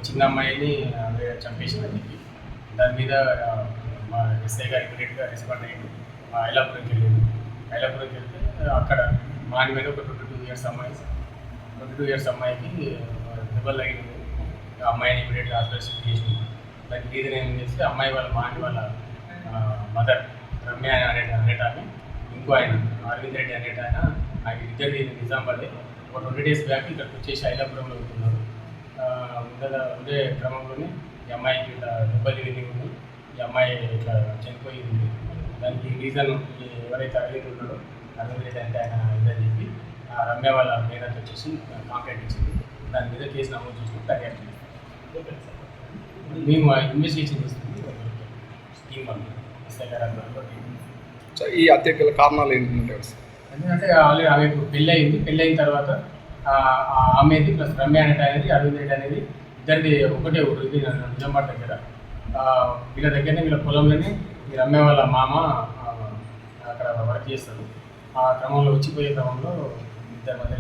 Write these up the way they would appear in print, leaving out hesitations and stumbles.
చిన్న అమ్మాయిని చంపేసిందని చెప్పి దాని మీద మా ఎస్ఐ గారు ఇమీడియట్గా రెస్పాండ్ అయ్యింది. ఐలాపురంకి వెళ్ళింది. ఐలాపురంకి వెళ్తే అక్కడ మాని మీద ఒక 22 ఇయర్స్ అమ్మాయికి దెబ్బలు తగిలింది. అమ్మాయిని ఇమీడియట్గా హాస్పిటల్ షిఫ్ట్ చేసింది. దానికి రీజన్ ఏం చేస్తే అమ్మాయి వాళ్ళ వాళ్ళ మదర్ రమ్య అనేటాన్ని ఇంకో ఆయన అరవింద్ రెడ్డి ఆయన ఇద్దరిది నిజామాబాదే. ఒక 20 days బ్యాక్ ఇక్కడికి వచ్చేసి ఐలాపురంలో ఉంటున్నారు. ఉండే క్రమంలోనే ఈ అమ్మాయికి ఇట్లా దెబ్బలు తిరిగి ఉంది. ఈ అమ్మాయి ఇట్లా చనిపోయి ఉంది. దానికి రీజన్ ఎవరైతే అరవింద్ ఉన్నాడో అరవింద్ రెడ్డి అంటే ఆయన ఇదని చెప్పి రమ్య వాళ్ళ పేరెంట్ వచ్చేసి కాంప్లైంట్ ఇచ్చింది. దాని మీద కేసు నమోదు చేసుకుని దర్యాప్తు చేస్తాం. మేము ఇన్వెస్టిగేషన్ చేస్తుంది స్కీమ్ వల్ల ఎస్ఐ గారు. ఈ హత్యకి గల కారణాలు ఏంటంటే ఎందుకంటే ఆల్రెడీ ఆమెకు పెళ్ళి అయిన తర్వాత ఆమెది ప్లస్ రమ్య అనేది అరవింద్ రెడ్డి అనేది ఇద్దరిది ఒకటే ఊరు. ఇది నిజామాబాద్ దగ్గర. వీళ్ళ దగ్గరనే వీళ్ళ పొలంలోనే ఈ రమ్య వాళ్ళ మామ అక్కడ వర్క్ చేస్తారు. ఆ క్రమంలో వచ్చిపోయే క్రమంలో ఇద్దరి మధ్య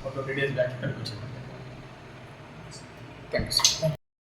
ఒక 20 days బ్యాక్ ఇక్కడికి వచ్చింది. థ్యాంక్స్.